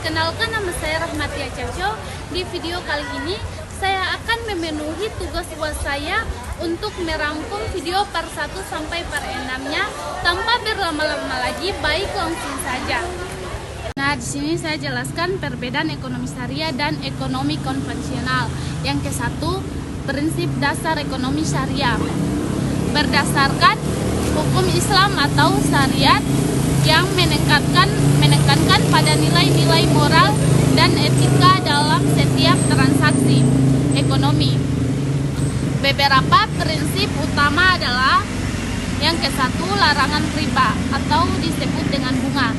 Perkenalkan, nama saya Rahmatia Caco. Di video kali ini saya akan memenuhi tugas buat saya untuk merangkum video part 1 sampai part 6-nya tanpa berlama-lama lagi, baik langsung saja. Nah, di sini saya jelaskan perbedaan ekonomi syariah dan ekonomi konvensional. Yang ke-1, prinsip dasar ekonomi syariah. Berdasarkan hukum Islam atau syariat yang menekankan pada nilai-nilai moral dan etika dalam setiap transaksi ekonomi. Beberapa prinsip utama adalah yang ke-1, larangan riba atau disebut dengan bunga.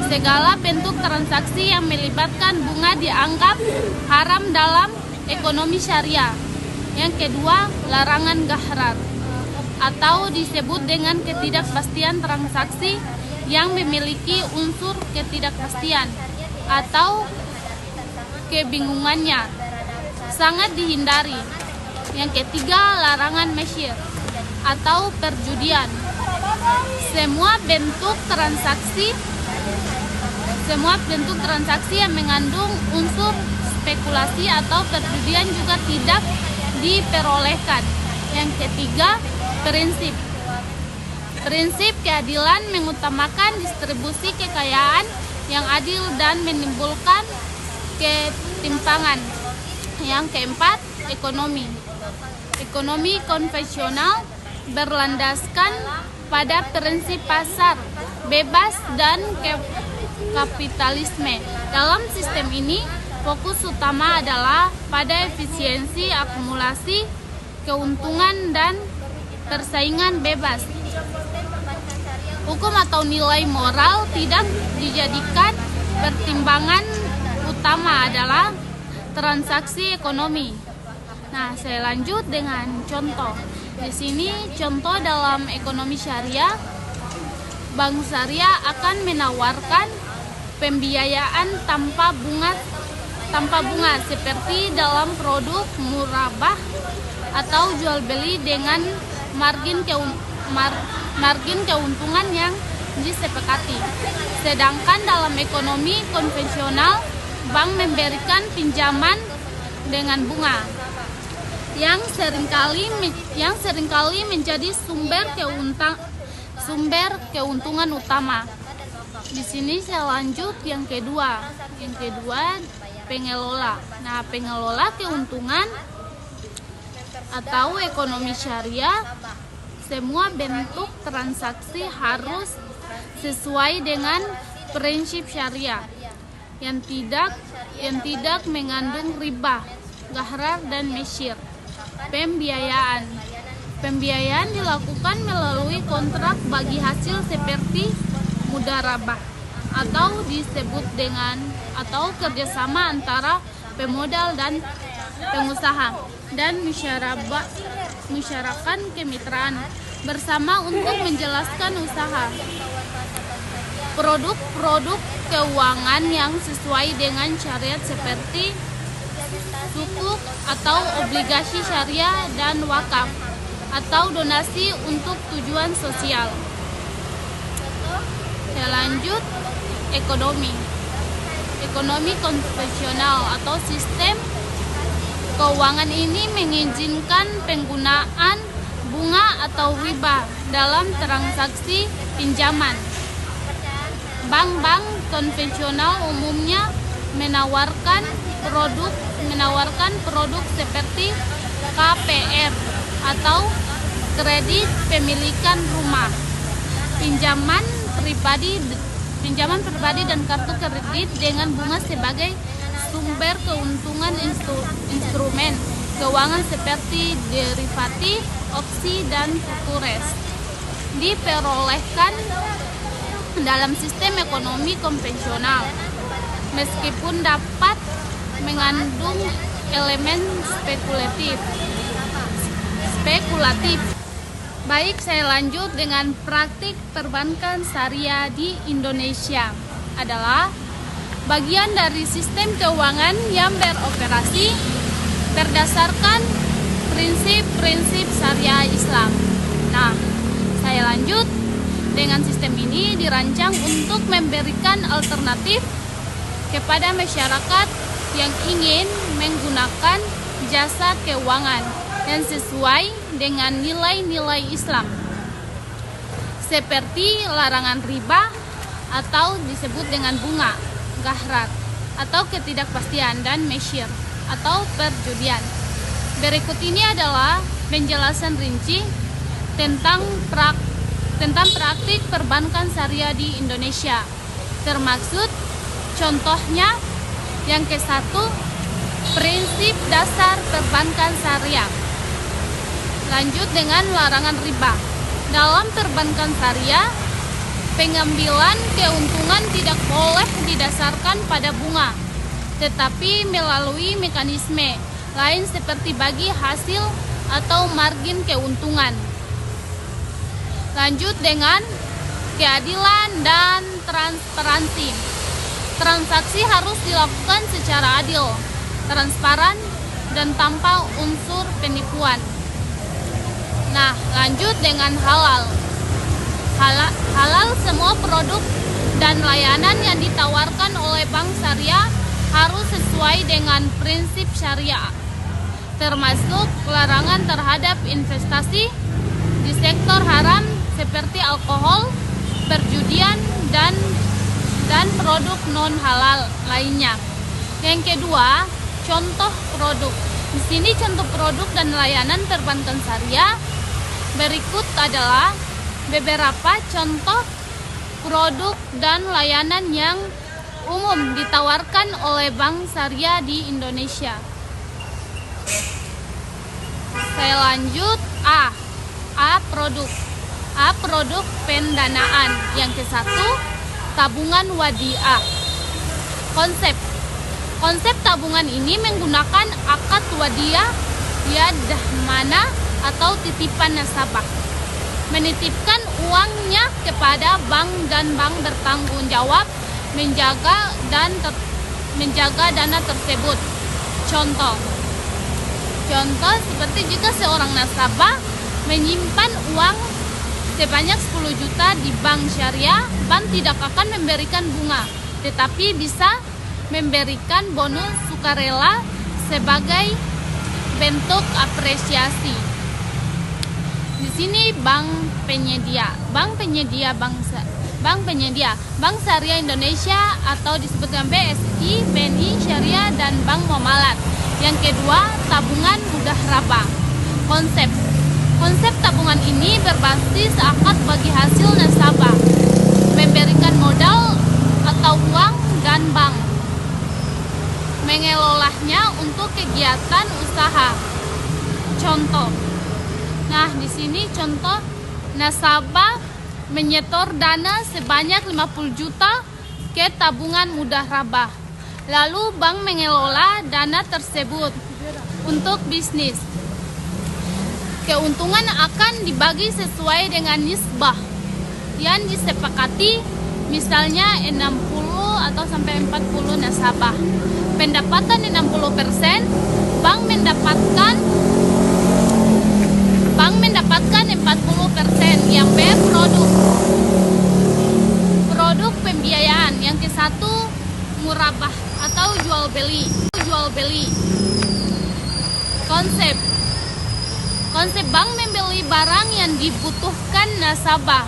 Segala bentuk transaksi yang melibatkan bunga dianggap haram dalam ekonomi syariah. Yang kedua, larangan gharar atau disebut dengan ketidakpastian transaksi yang memiliki unsur ketidakpastian atau kebingungannya, sangat dihindari. Yang ketiga, larangan masyir atau perjudian. Semua bentuk transaksi yang mengandung unsur spekulasi atau perjudian juga tidak diperolehkan. Yang ketiga, prinsip keadilan mengutamakan distribusi kekayaan yang adil dan menimbulkan ketimpangan. Yang keempat, ekonomi konvensional berlandaskan pada prinsip pasar bebas dan kapitalisme. Dalam sistem ini, fokus utama adalah pada efisiensi, akumulasi keuntungan, dan persaingan bebas. Hukum atau nilai moral tidak dijadikan pertimbangan utama adalah transaksi ekonomi. Nah, saya lanjut dengan contoh. Di sini contoh dalam ekonomi syariah, bank syariah akan menawarkan pembiayaan tanpa bunga seperti dalam produk murabah atau jual beli dengan margin keuntungan yang disepakati. Sedangkan dalam ekonomi konvensional, bank memberikan pinjaman dengan bunga yang seringkali menjadi sumber keuntungan utama. Di sini saya lanjut yang kedua, pengelola. Nah, pengelola keuntungan atau ekonomi syariah, semua bentuk transaksi harus sesuai dengan prinsip syariah yang tidak mengandung riba, gharar, dan masyir. Pembiayaan dilakukan melalui kontrak bagi hasil seperti mudharabah atau disebut dengan kerjasama antara pemodal dan pengusaha, dan musyarakat kemitraan bersama untuk menjelaskan usaha. Produk keuangan yang sesuai dengan syariat seperti sukuk atau obligasi syariah dan wakaf atau donasi untuk tujuan sosial. Saya lanjut, ekonomi konvensional atau sistem keuangan ini mengizinkan penggunaan bunga atau riba dalam transaksi pinjaman. Bank-bank konvensional umumnya menawarkan produk seperti KPR atau kredit pemilikan rumah, pinjaman pribadi dan kartu kredit dengan bunga sebagai sumber keuntungan. Instrumen keuangan seperti derivatif, opsi, dan futures diperolehkan dalam sistem ekonomi konvensional, meskipun dapat mengandung elemen spekulatif. Baik, saya lanjut dengan praktik perbankan syariah di Indonesia. Adalah bagian dari sistem keuangan yang beroperasi berdasarkan prinsip-prinsip syariah Islam. Nah, saya lanjut dengan sistem ini dirancang untuk memberikan alternatif kepada masyarakat yang ingin menggunakan jasa keuangan yang sesuai dengan nilai-nilai Islam, seperti larangan riba atau disebut dengan bunga, gharar, atau ketidakpastian, dan mesyir atau perjudian. Berikut ini adalah penjelasan rinci tentang praktik perbankan syariah di Indonesia, termaksud contohnya. Yang ke-1, prinsip dasar perbankan syariah. Lanjut dengan larangan riba. Dalam perbankan syariah, pengambilan keuntungan tidak boleh didasarkan pada bunga, tetapi melalui mekanisme lain seperti bagi hasil atau margin keuntungan. Lanjut dengan keadilan dan transparansi. Transaksi harus dilakukan secara adil, transparan, dan tanpa unsur penipuan. Nah, lanjut dengan halal. Halal semua produk dan layanan yang ditawarkan oleh bank syariah harus sesuai dengan prinsip syariah, termasuk larangan terhadap investasi di sektor haram seperti alkohol, perjudian, dan produk non-halal lainnya. Yang kedua, contoh produk. Di sini contoh produk dan layanan perbankan syariah. Berikut adalah beberapa contoh produk dan layanan yang umum ditawarkan oleh bank syariah di Indonesia. Saya lanjut A produk pendanaan. Yang ke-1, tabungan wadiah. Konsep tabungan ini menggunakan akad wadiah mana atau titipan nasabah, menitipkan uangnya kepada bank dan bank bertanggung jawab menjaga dana tersebut. Contoh seperti jika seorang nasabah menyimpan uang sebanyak 10 juta di bank syariah, bank tidak akan memberikan bunga, tetapi bisa memberikan bonus sukarela sebagai bentuk apresiasi. Di sini bank penyedia Bank Syariah Indonesia atau disebut dengan BSI, BNI Syariah, dan Bank Muamalat. Yang kedua, tabungan mudharabah. Konsep tabungan ini berbasis akad bagi hasil nasabah, memberikan modal atau uang, dan bank mengelolanya untuk kegiatan usaha. Contoh. Nah, di sini contoh, nasabah menyetor dana sebanyak 50 juta ke tabungan mudharabah. Lalu bank mengelola dana tersebut untuk bisnis. Keuntungan akan dibagi sesuai dengan nisbah yang disepakati, misalnya 60 atau sampai 40 nasabah. Pendapatan 60%, bank mendapatkan 40%. Yang B, produk pembiayaan. Yang ke-1, murabah atau jual beli. Konsep bank membeli barang yang dibutuhkan nasabah.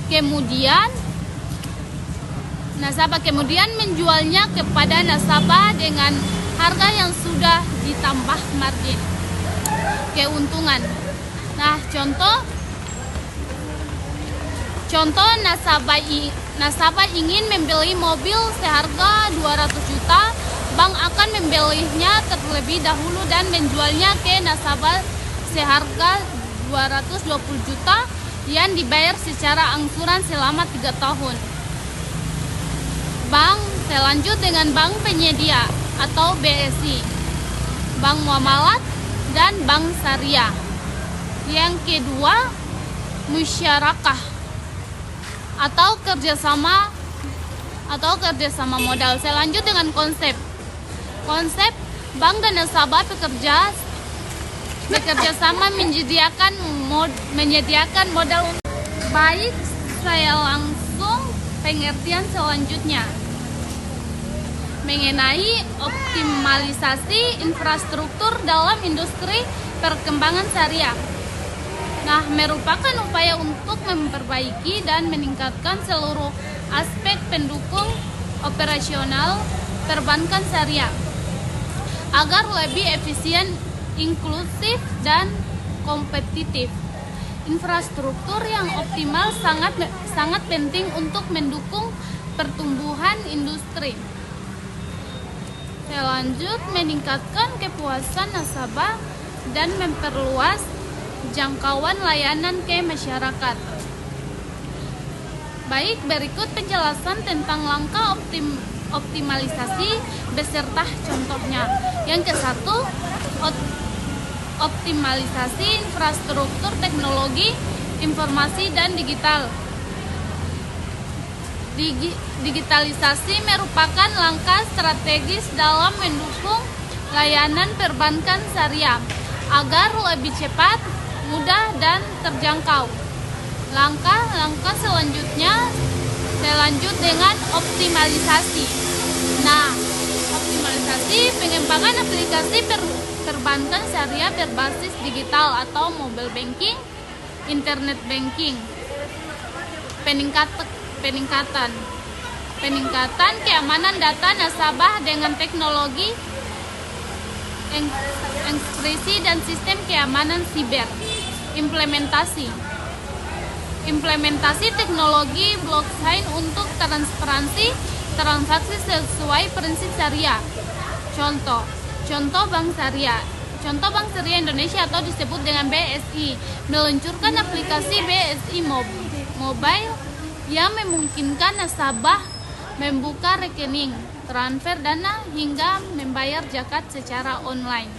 Kemudian menjualnya kepada nasabah dengan harga yang sudah ditambah margin keuntungan. Nah, contoh nasabah ingin membeli mobil seharga 200 juta, bank akan membelinya terlebih dahulu dan menjualnya ke nasabah seharga 220 juta yang dibayar secara angsuran selama 3 tahun. Saya lanjut dengan bank penyedia atau BSI, bank muamalat, dan bank syariah. Yang kedua, musyarakah atau kerjasama modal. Saya lanjut dengan konsep bank dan nasabah bekerja sama menyediakan modal. Baik, saya langsung pengertian selanjutnya. mengenai optimalisasi infrastruktur dalam industri perkembangan syariah. Nah, merupakan upaya untuk memperbaiki dan meningkatkan seluruh aspek pendukung operasional perbankan syariah agar lebih efisien, inklusif, dan kompetitif. Infrastruktur yang optimal sangat penting untuk mendukung pertumbuhan industri. Selanjut, meningkatkan kepuasan nasabah dan memperluas jangkauan layanan ke masyarakat. Baik, berikut penjelasan tentang langkah optimalisasi beserta contohnya. Yang ke-1, optimalisasi infrastruktur teknologi informasi dan digital. Digitalisasi merupakan langkah strategis dalam mendukung layanan perbankan syariah agar lebih cepat, mudah, dan terjangkau. Langkah selanjutnya selanjut dengan optimalisasi. Nah, optimalisasi pengembangan aplikasi perbankan syariah berbasis digital atau mobile banking, internet banking. Peningkatan keamanan data nasabah dengan teknologi enkripsi dan sistem keamanan siber. Implementasi teknologi blockchain untuk transparansi transaksi sesuai prinsip syariah. Contoh Bank Syariah Indonesia atau disebut dengan BSI meluncurkan aplikasi BSI Mobile yang memungkinkan nasabah membuka rekening, transfer dana, hingga membayar zakat secara online.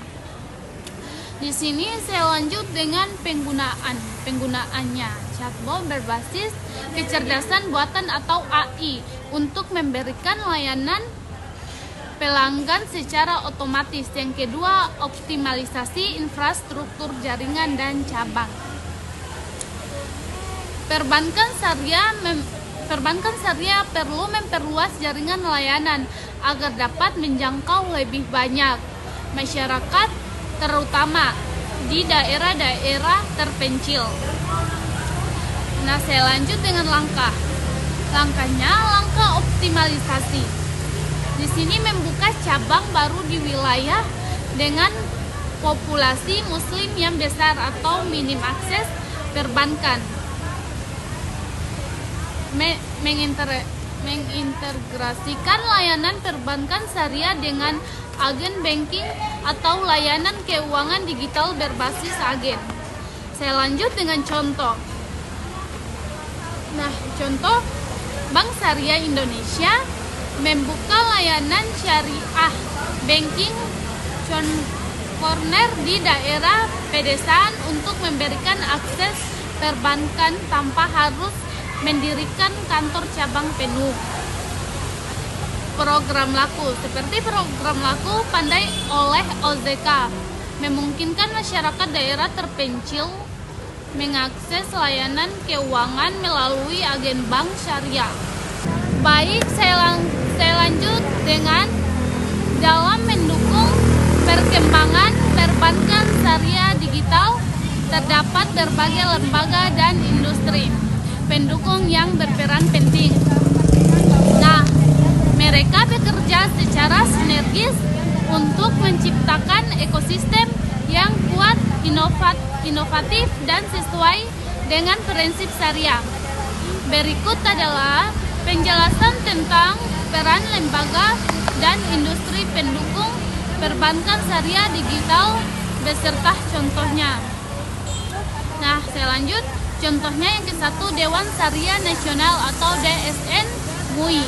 Di sini saya lanjut dengan penggunaannya. Chatbot berbasis kecerdasan buatan atau AI untuk memberikan layanan pelanggan secara otomatis. Yang kedua, optimalisasi infrastruktur jaringan dan cabang. Perbankan syariah perlu memperluas jaringan layanan agar dapat menjangkau lebih banyak masyarakat, terutama di daerah-daerah terpencil. Nah, saya lanjut dengan langkahnya, langkah optimalisasi. Di sini membuka cabang baru di wilayah dengan populasi muslim yang besar atau minim akses perbankan. Mengintegrasikan layanan perbankan syariah dengan agen banking atau layanan keuangan digital berbasis agen. Saya lanjut dengan contoh. Nah, contoh Bank Syariah Indonesia membuka layanan syariah banking corner di daerah pedesaan untuk memberikan akses perbankan tanpa harus mendirikan kantor cabang penuh. Program laku seperti program laku pandai oleh OJK memungkinkan masyarakat daerah terpencil mengakses layanan keuangan melalui agen bank syariah. Baik, saya lanjut dengan dalam mendukung perkembangan perbankan syariah digital terdapat berbagai lembaga dan industri pendukung yang berperan penting. Nah, mereka bekerja secara sinergis untuk menciptakan ekosistem yang kuat, inovatif, dan sesuai dengan prinsip syariah. Berikut adalah penjelasan tentang peran lembaga dan industri pendukung perbankan syariah digital beserta contohnya. Nah, saya lanjut. Contohnya yang ke-1, Dewan Syariah Nasional atau DSN MUI.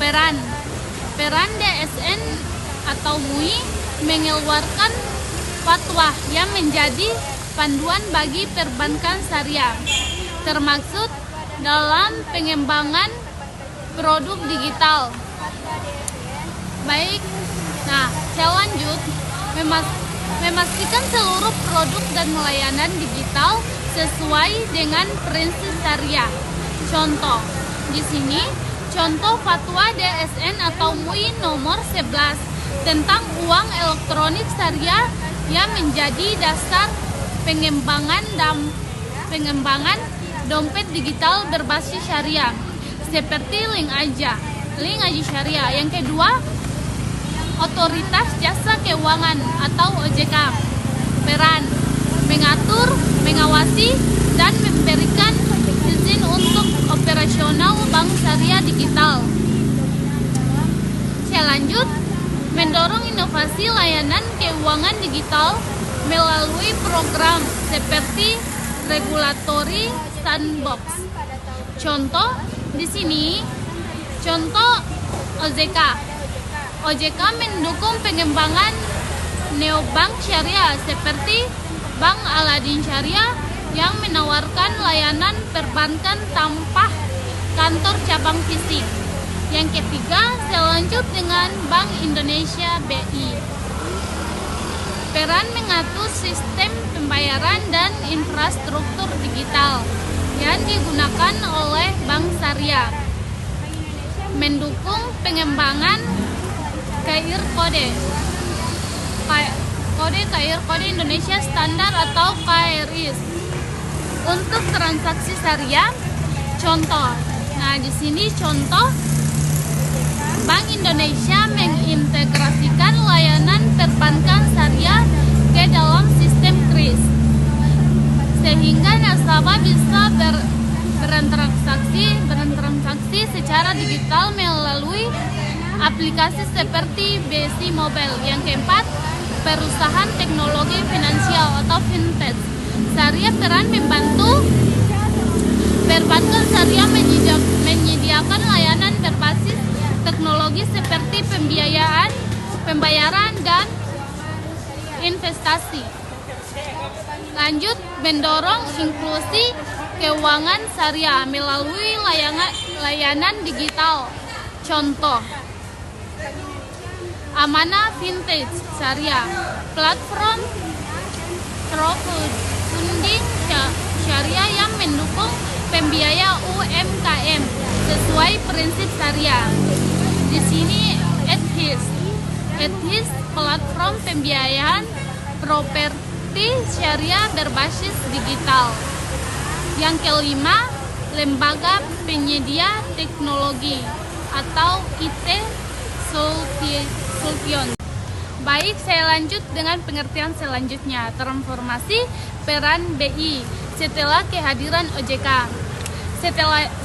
Peran DSN atau MUI mengeluarkan fatwa yang menjadi panduan bagi perbankan syariah, termaksud dalam pengembangan produk digital. Baik, nah saya lanjut. Memastikan seluruh produk dan layanan digital sesuai dengan prinsip syariah. Contoh, di sini Contoh fatwa DSN atau MUI nomor 11 tentang uang elektronik syariah yang menjadi dasar pengembangan dompet digital berbasis syariah seperti link aja syariah. Yang kedua, Otoritas Jasa Keuangan atau OJK peran mengatur, mengawasi, dan memberikan izin untuk operasional bank syariah digital. Selanjut, mendorong inovasi layanan keuangan digital melalui program seperti regulatory sandbox. Contoh di sini, contoh OJK. OJK mendukung pengembangan neobank syariah seperti Bank Aladin Syariah yang menawarkan layanan perbankan tanpa kantor cabang fisik. Yang ketiga, selanjut dengan Bank Indonesia BI. Peran mengatur sistem pembayaran dan infrastruktur digital yang digunakan oleh bank syariah. Mendukung pengembangan KIR Kode Indonesia Standar atau KRIS untuk transaksi syariah. Contoh, nah di sini contoh Bank Indonesia mengintegrasikan layanan perbankan syariah ke dalam sistem KRIS sehingga nasabah bisa bertransaksi secara digital melalui aplikasi seperti BSI Mobile. Yang keempat, perusahaan teknologi finansial atau fintech syariah peran membantu perbankan syariah menyediakan layanan berbasis teknologi seperti pembayaran dan investasi. Lanjut, mendorong inklusi keuangan syariah melalui layanan digital. Contoh, Amanah Vintage Syariah, platform crowdfunding syariah yang mendukung pembiaya UMKM sesuai prinsip syariah. Di sini Ethis platform pembiayaan properti syariah berbasis digital. Yang kelima, lembaga penyedia teknologi atau IT Solution. Baik, saya lanjut dengan pengertian selanjutnya, transformasi peran BI setelah kehadiran OJK.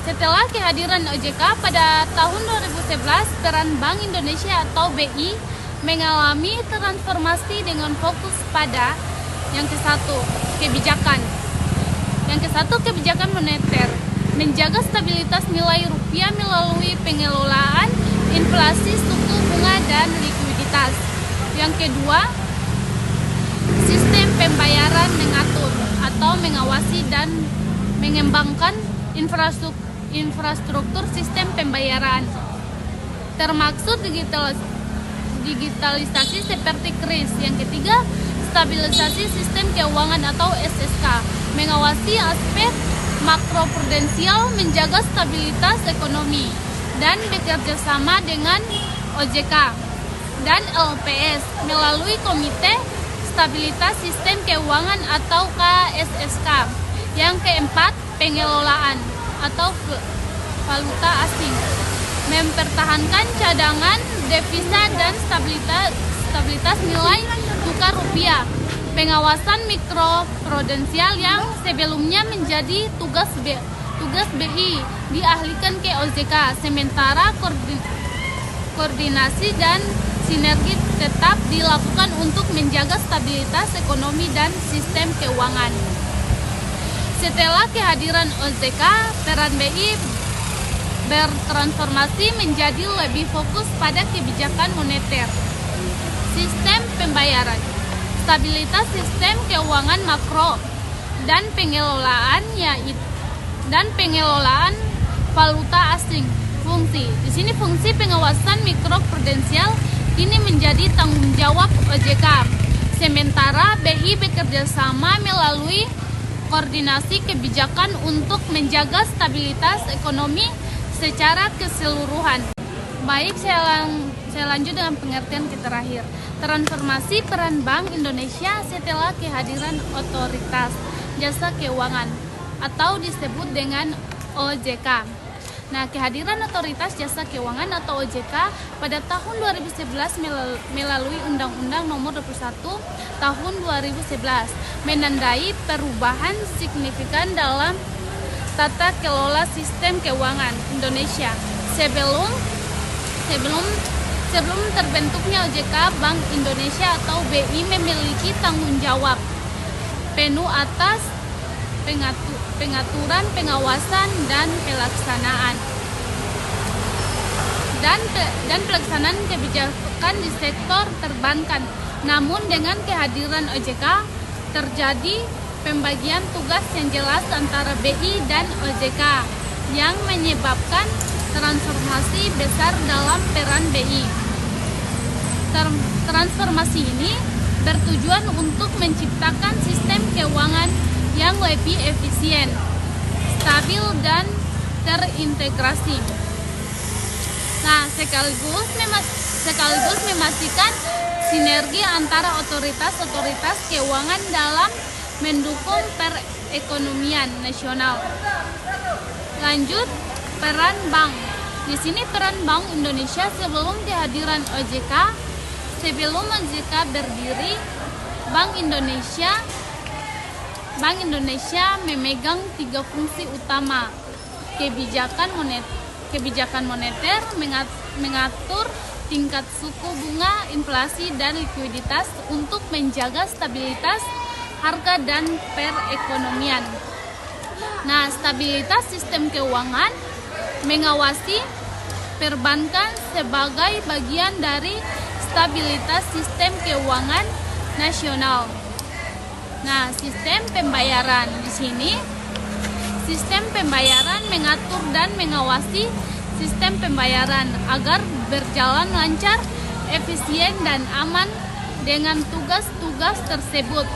Setelah kehadiran OJK pada tahun 2011, peran Bank Indonesia atau BI mengalami transformasi dengan fokus pada yang ke-1, kebijakan. Yang ke-1, kebijakan moneter, menjaga stabilitas nilai rupiah melalui pengelolaan inflasi, suku bunga, dan likuiditas. Yang kedua, sistem pembayaran, mengatur atau mengawasi dan mengembangkan infrastruktur sistem pembayaran, termaksud digitalisasi seperti KRIS. Yang ketiga, stabilisasi sistem keuangan atau SSK, mengawasi aspek makroprudensial, menjaga stabilitas ekonomi, dan bekerja sama dengan OJK dan LPS melalui Komite Stabilitas Sistem Keuangan atau KSSK. Yang keempat, pengelolaan atau valuta asing, mempertahankan cadangan devisa dan stabilitas nilai tukar rupiah. Pengawasan mikroprudensial yang sebelumnya menjadi tugas BI dialihkan ke OJK, sementara koordinasi dan sinergi tetap dilakukan untuk menjaga stabilitas ekonomi dan sistem keuangan. Setelah kehadiran OJK, peran BI bertransformasi menjadi lebih fokus pada kebijakan moneter, sistem pembayaran, stabilitas sistem keuangan makro, dan pengelolaan valuta asing. Fungsi di sini, fungsi pengawasan mikroprudensial ini menjadi tanggung jawab OJK, sementara BI bekerja sama melalui koordinasi kebijakan untuk menjaga stabilitas ekonomi, secara keseluruhan. Baik, saya lanjut dengan pengertian terakhir. Transformasi peran Bank Indonesia setelah kehadiran Otoritas Jasa Keuangan atau disebut dengan OJK. Nah, kehadiran Otoritas Jasa Keuangan atau OJK pada tahun 2011 melalui Undang-Undang Nomor 21 Tahun 2011 menandai perubahan signifikan dalam tata kelola sistem keuangan Indonesia. Sebelum terbentuknya OJK, Bank Indonesia atau BI memiliki tanggung jawab penuh atas pengaturan, pengawasan, dan pelaksanaan kebijakan di sektor perbankan. Namun dengan kehadiran OJK terjadi pembagian tugas yang jelas antara BI dan OJK yang menyebabkan transformasi besar dalam peran BI. Transformasi ini bertujuan untuk menciptakan sistem keuangan yang lebih efisien, stabil, dan terintegrasi. Nah, sekaligus memastikan sinergi antara otoritas keuangan dalam mendukung perekonomian nasional. Lanjut, peran bank. Di sini peran Bank Indonesia sebelum kehadiran OJK. Sebelum OJK berdiri, Bank Indonesia memegang 3 fungsi utama. Kebijakan moneter, mengatur tingkat suku bunga, inflasi, dan likuiditas untuk menjaga stabilitas harga dan perekonomian. Nah, stabilitas sistem keuangan, mengawasi perbankan sebagai bagian dari stabilitas sistem keuangan nasional. Nah, sistem pembayaran di sini, sistem pembayaran mengatur dan mengawasi sistem pembayaran agar berjalan lancar, efisien, dan aman. Dengan tugas-tugas tersebut,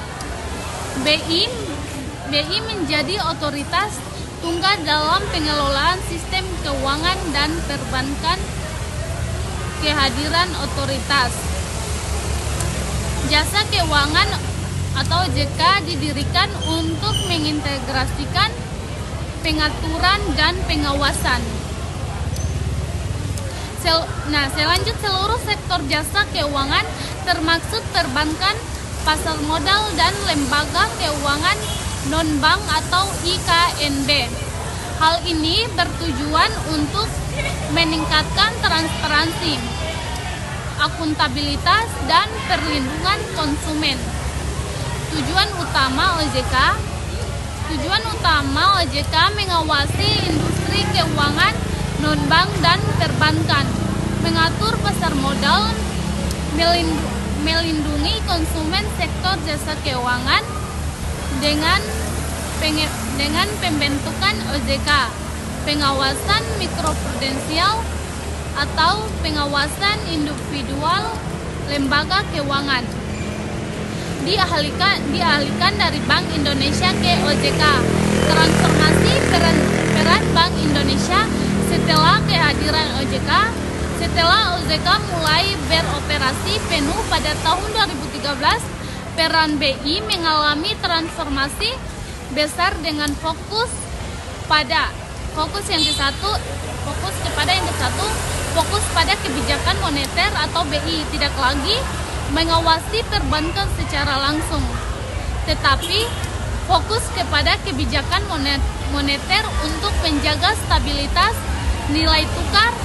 BI menjadi otoritas tunggal dalam pengelolaan sistem keuangan dan perbankan. Kehadiran otoritas jasa keuangan atau OJK didirikan untuk mengintegrasikan pengaturan dan pengawasan. Selanjut, seluruh sektor jasa keuangan termasuk perbankan, pasar modal, dan lembaga keuangan non-bank atau IKNB. Hal ini bertujuan untuk meningkatkan transparansi, akuntabilitas, dan perlindungan konsumen. Tujuan utama OJK mengawasi industri keuangan non-bank dan perbankan, mengatur pasar modal, melindungi konsumen sektor jasa keuangan. Dengan pembentukan OJK, pengawasan mikroprudensial atau pengawasan individual lembaga keuangan dialihkan dari Bank Indonesia ke OJK. Transformasi peran Bank Indonesia setelah kehadiran OJK. Setelah OJK mulai beroperasi penuh pada tahun 2013, peran BI mengalami transformasi besar dengan fokus pada kebijakan moneter atau BI tidak lagi mengawasi perbankan secara langsung, tetapi fokus kepada kebijakan moneter untuk menjaga stabilitas nilai tukar.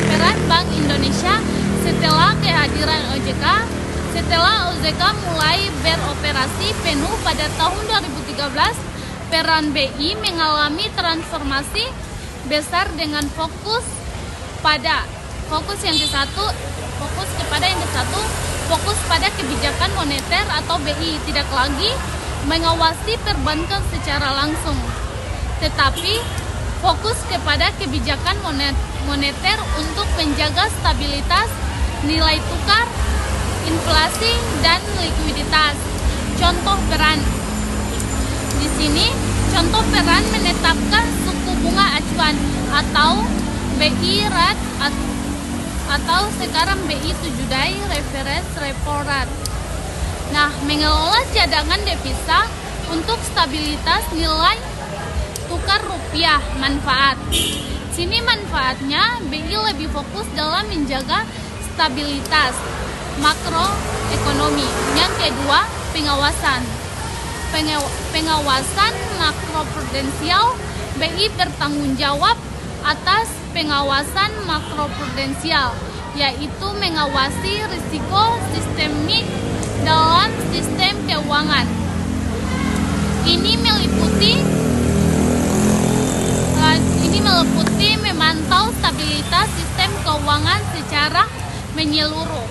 Peran Bank Indonesia setelah kehadiran OJK. Setelah OJK mulai beroperasi penuh pada tahun 2013, peran BI mengalami transformasi besar dengan fokus pada kebijakan moneter atau BI tidak lagi mengawasi perbankan secara langsung, tetapi fokus kepada kebijakan moneter untuk menjaga stabilitas nilai tukar, inflasi, dan likuiditas. Contoh peran di sini, contoh peran menetapkan suku bunga acuan atau BI rate atau sekarang BI 7 day reference repo rate. Nah, mengelola cadangan devisa untuk stabilitas nilai tukar rupiah manfaat. Sini manfaatnya BI lebih fokus dalam menjaga stabilitas makroekonomi. Yang kedua, pengawasan. Pengawasan makroprudensial, BI bertanggung jawab atas pengawasan makroprudensial, yaitu mengawasi risiko sistemik dalam sistem keuangan. Ini meliputi memantau stabilitas sistem keuangan secara menyeluruh.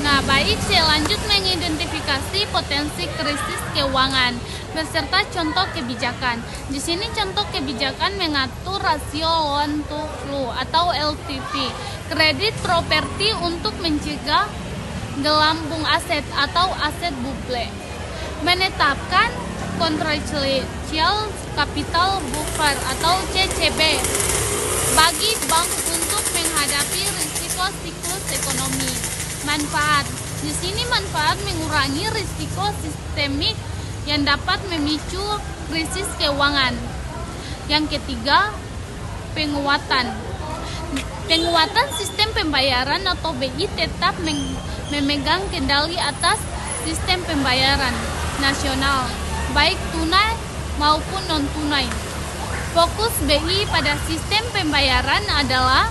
Nah, baik, saya lanjut mengidentifikasi potensi krisis keuangan beserta contoh kebijakan. Di sini contoh kebijakan mengatur rasio loan to value atau LTV, kredit properti untuk mencegah gelembung aset atau aset buble, menetapkan contractual capital buffer atau CCB bagi bank untuk menghadapi risiko siklus ekonomi. Manfaat. Di sini manfaat mengurangi risiko sistemik yang dapat memicu krisis keuangan. Yang ketiga, penguatan. Penguatan sistem pembayaran atau BI tetap memegang kendali atas sistem pembayaran nasional, baik tunai maupun non-tunai. Fokus BI pada sistem pembayaran adalah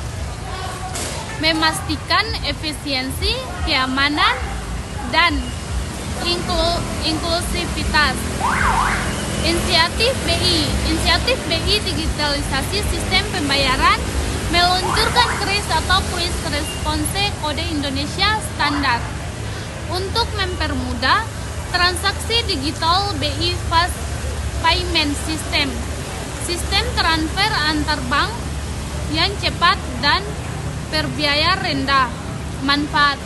memastikan efisiensi, keamanan, dan inklusivitas. Inisiatif BI digitalisasi sistem pembayaran meluncurkan KRIS atau Quick Response Kode Indonesia Standar untuk mempermudah transaksi digital BI Fast Payment System, sistem transfer antar bank yang cepat dan berbiaya rendah. Manfaat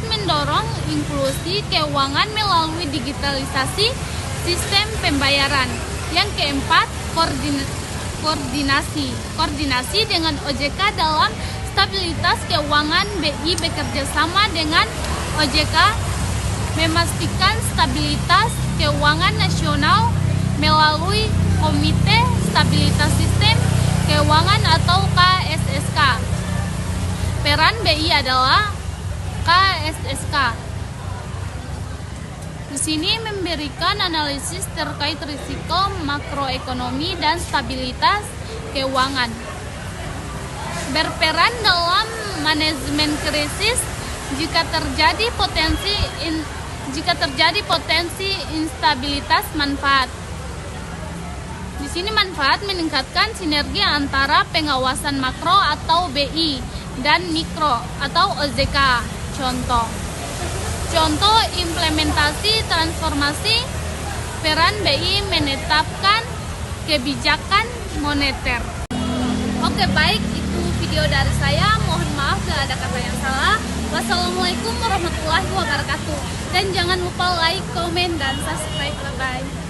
mendorong inklusi keuangan melalui digitalisasi sistem pembayaran. Yang keempat, koordinasi dengan OJK dalam stabilitas keuangan. BI bekerja sama dengan OJK memastikan stabilitas keuangan nasional melalui Komite Stabilitas Sistem Keuangan atau KSSK. Peran BI adalah KSSK. Di sini memberikan analisis terkait risiko makroekonomi dan stabilitas keuangan. Berperan dalam manajemen krisis jika terjadi potensi instabilitas. Manfaat. Di sini manfaat meningkatkan sinergi antara pengawasan makro atau BI dan mikro atau OJK. Contoh implementasi transformasi. Peran BI menetapkan kebijakan moneter. Oke, baik, itu video dari saya. Mohon maaf bila ada kata yang salah. Wassalamualaikum warahmatullahi wabarakatuh. Dan jangan lupa like, komen, dan subscribe. Bye-bye.